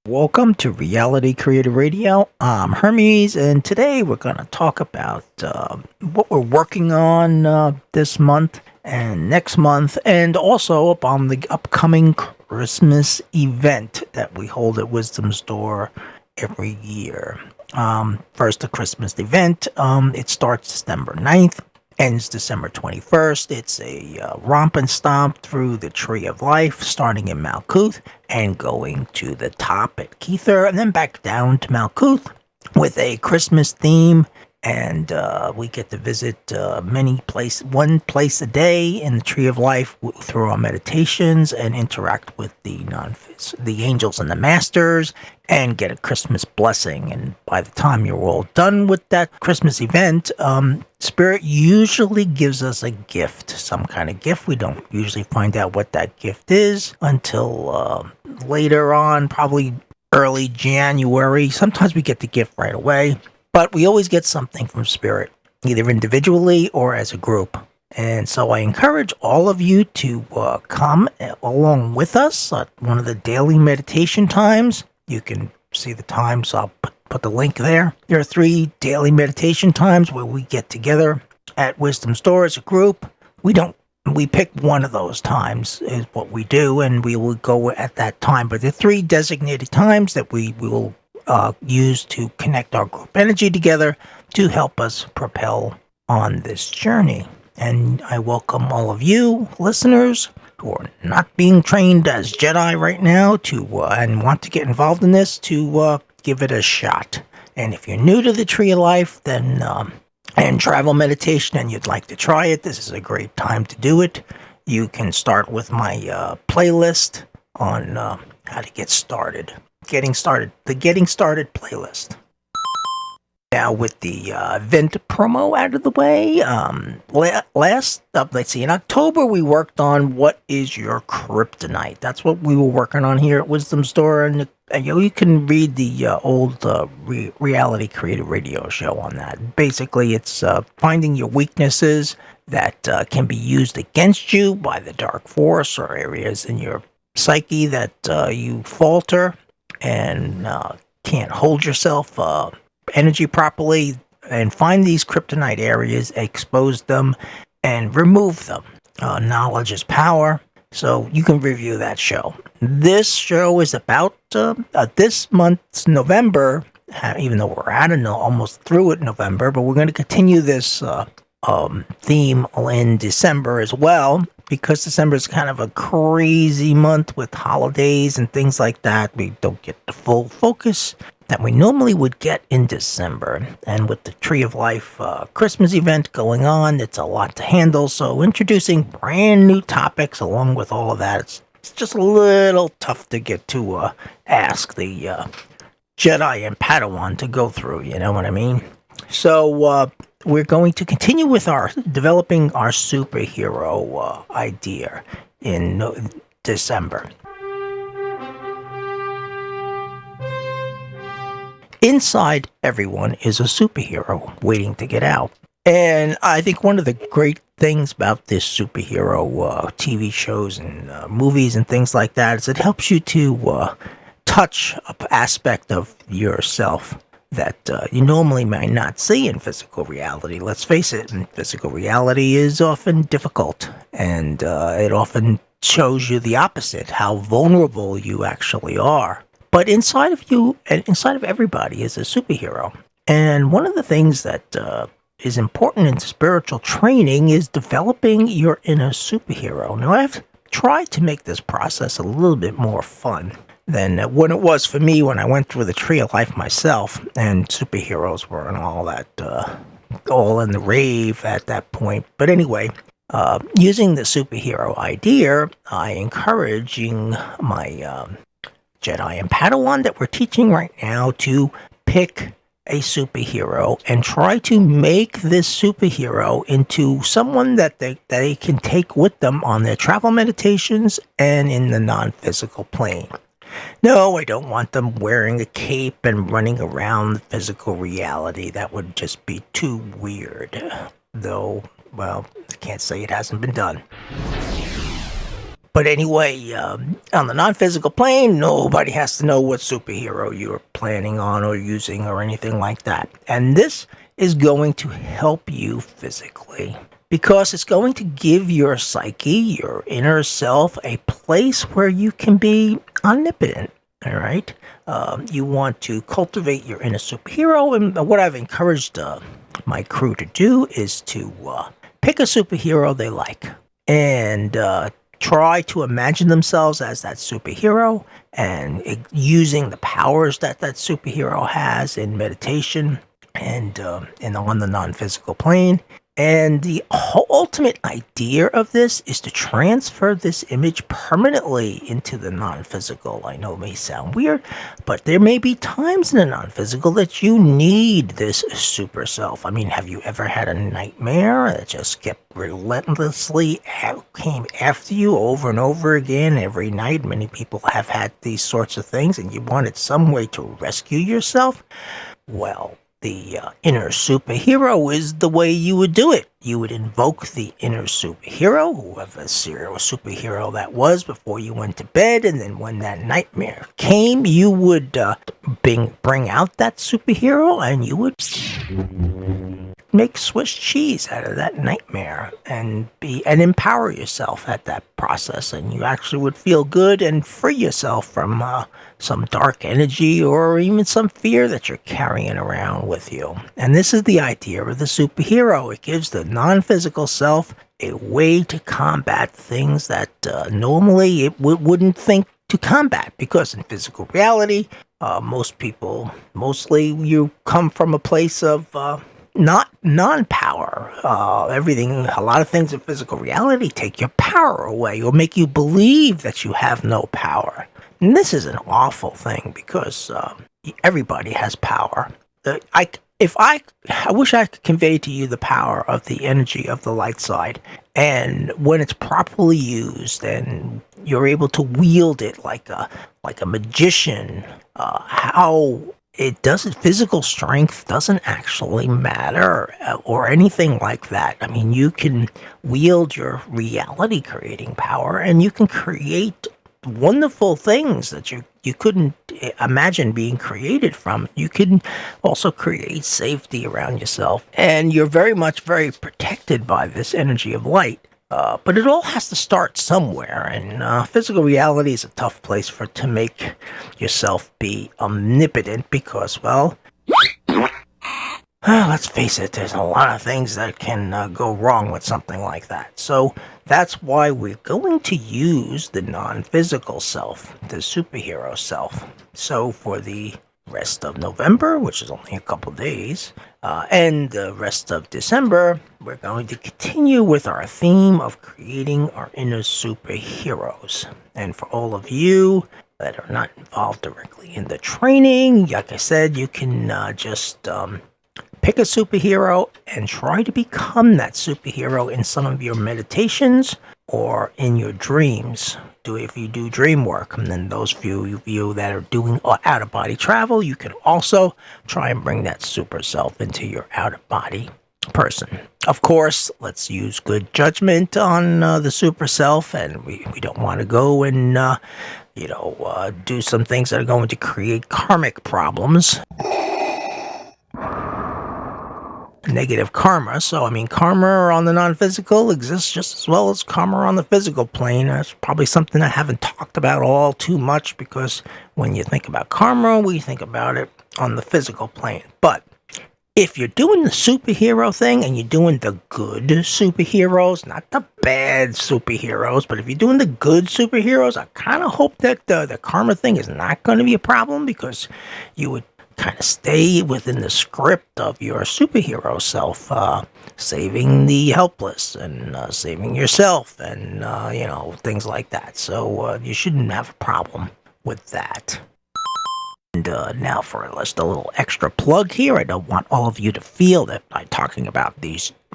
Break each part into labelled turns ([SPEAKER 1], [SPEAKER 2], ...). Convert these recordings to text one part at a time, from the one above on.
[SPEAKER 1] Welcome to Reality Creator Radio. I'm Hermes, and today we're going to talk about what we're working on this month and next month, and also upon the upcoming Christmas event that we hold at Wisdom Store every year. First, the Christmas event. It starts December 9th, ends December 21st. It's a romp and stomp through the Tree of Life, starting in Malkuth and going to the top at Keither, and then back down to Malkuth with a Christmas theme. And we get to visit one place a day in the Tree of Life through our meditations and interact with the angels and the masters and get a Christmas blessing. And by the time you're all done with that Christmas event, Spirit usually gives us a gift, some kind of gift. We don't usually find out what that gift is until later on, probably early January. Sometimes we get the gift right away. But we always get something from Spirit, either individually or as a group. And so I encourage all of you to come along with us at one of the daily meditation times. You can see the times. I'll put the link there. There are 3 daily meditation times where we get together at Wisdom Store as a group. We pick one of those times is what we do, and we will go at that time. But there are 3 designated times that we will use to connect our group energy together to help us propel on this journey. And I welcome all of you listeners who are not being trained as Jedi right now and want to get involved in this to give it a shot. And if you're new to the Tree of Life and travel meditation and you'd like to try it, this is a great time to do it. You can start with my playlist on how to get started. The Getting Started playlist. Now with the event promo out of the way, in October we worked on What is Your Kryptonite? That's what we were working on here at Wisdom Store, and you can read the old Reality Creator Radio show on that. Basically, it's finding your weaknesses that can be used against you by the dark force or areas in your psyche that you falter and can't hold yourself energy properly, and find these kryptonite areas, expose them, and remove them. Knowledge is power, so you can review that show. This show is about this month's November, even though we're almost through it November, but we're going to continue this theme in December as well, because December is kind of a crazy month with holidays and things like that. We don't get the full focus that we normally would get in December. And with the Tree of Life Christmas event going on, it's a lot to handle. So introducing brand new topics along with all of that, it's just a little tough to get to ask the Jedi and Padawan to go through, you know what I mean? So we're going to continue with developing our superhero idea in December. Inside everyone is a superhero waiting to get out. And I think one of the great things about this superhero TV shows and movies and things like that is it helps you to touch an aspect of yourself that you normally might not see in physical reality. Let's face it, physical reality is often difficult, and it often shows you the opposite, how vulnerable you actually are. But inside of you, and inside of everybody, is a superhero. And one of the things that is important in spiritual training is developing your inner superhero. Now, I've tried to make this process a little bit more fun than what it was for me when I went through the Tree of Life myself, and superheroes were and all that, all in the rave at that point. But anyway, using the superhero idea, I encouraging my Jedi and Padawan that we're teaching right now to pick a superhero and try to make this superhero into someone that they can take with them on their travel meditations and in the non-physical plane. No, I don't want them wearing a cape and running around the physical reality. That would just be too weird. Though, well, I can't say it hasn't been done. But anyway, on the non-physical plane, nobody has to know what superhero you're planning on or using or anything like that. And this is going to help you physically because it's going to give your psyche, your inner self, a place where you can be omnipotent. All right. You want to cultivate your inner superhero. And what I've encouraged my crew to do is to pick a superhero they like and try to imagine themselves as that superhero and using the powers that that superhero has in meditation and on the non-physical plane. And the ultimate idea of this is to transfer this image permanently into the non-physical. I know it may sound weird, but there may be times in the non-physical that you need this super self. I mean, have you ever had a nightmare that just kept relentlessly came after you over and over again every night? Many people have had these sorts of things, and you wanted some way to rescue yourself. Well, the inner superhero is the way you would do it. You would invoke the inner superhero, whoever serial superhero that was, before you went to bed, and then when that nightmare came, you would bring out that superhero, and you would make Swiss cheese out of that nightmare and empower yourself at that process, and you actually would feel good and free yourself from some dark energy or even some fear that you're carrying around with you. And this is the idea of the superhero. It gives the non-physical self a way to combat things that normally it wouldn't think to combat, because in physical reality, mostly you come from a place of not non-power. A lot of things in physical reality take your power away or make you believe that you have no power. And this is an awful thing because everybody has power. I wish I could convey to you the power of the energy of the light side, and when it's properly used and you're able to wield it like a magician, how it doesn't, physical strength doesn't actually matter or anything like that. I mean, you can wield your reality creating power and you can create wonderful things that you couldn't imagine being created from. You can also create safety around yourself, and you're very protected by this energy of light. But it all has to start somewhere, and physical reality is a tough place to make yourself be omnipotent because, well, let's face it, there's a lot of things that can go wrong with something like that. So that's why we're going to use the non-physical self, the superhero self. So for the rest of November, which is only a couple days, and the rest of December, we're going to continue with our theme of creating our inner superheroes. And for all of you that are not involved directly in the training, like I said, you can just pick a superhero and try to become that superhero in some of your meditations or in your dreams. If you do dream work, and then those few of you that are doing out-of-body travel, you can also try and bring that super self into your out-of-body person. Of course, let's use good judgment on the super self, and we don't want to go and do some things that are going to create karmic problems. Negative karma. So, I mean, karma on the non-physical exists just as well as karma on the physical plane. That's probably something I haven't talked about all too much, because when you think about karma, we think about it on the physical plane. But if you're doing the superhero thing and you're doing the good superheroes, not the bad superheroes, but if you're doing the good superheroes, I kind of hope that the karma thing is not going to be a problem, because you would kind of stay within the script of your superhero self, saving the helpless and saving yourself and, things like that. So you shouldn't have a problem with that. And now for just a little extra plug here. I don't want all of you to feel that by talking about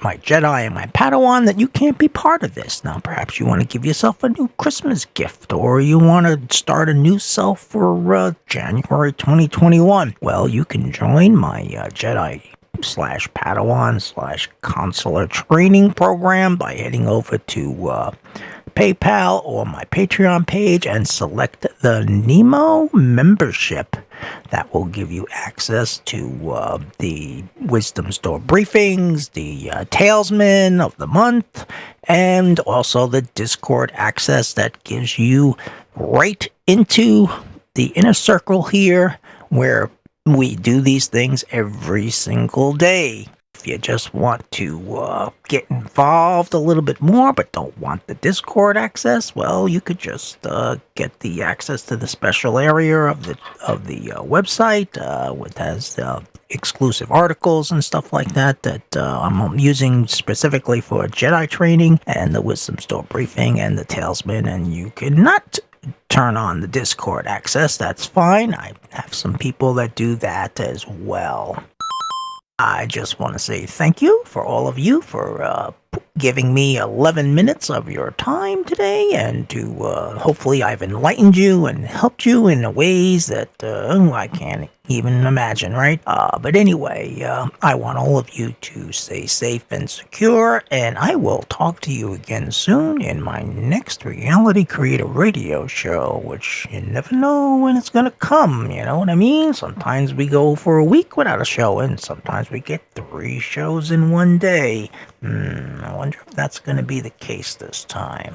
[SPEAKER 1] my Jedi and my Padawan, that you can't be part of this. Now, perhaps you want to give yourself a new Christmas gift, or you want to start a new self for January 2021. Well, you can join my Jedi /Padawan /Consular training program by heading over to PayPal or my Patreon page and select the NEMO membership. That will give you access to the Wisdom Store briefings, the Talesman of the Month, and also the Discord access that gives you right into the inner circle here where we do these things every single day. If you just want to get involved a little bit more but don't want the Discord access, well, you could just get the access to the special area of the website, which has exclusive articles and stuff like that I'm using specifically for Jedi training and the Wisdom Store briefing and the Talesman. And you cannot turn on the Discord access. That's fine. I have some people that do that as well. I just want to say thank you for all of you for giving me 11 minutes of your time today, and to hopefully I've enlightened you and helped you in ways that I can't even imagine, right? But anyway, I want all of you to stay safe and secure, and I will talk to you again soon in my next Reality Creator Radio show, which you never know when it's gonna come, you know what I mean? Sometimes we go for a week without a show, and sometimes we get 3 shows in one day. I wonder if that's gonna be the case this time.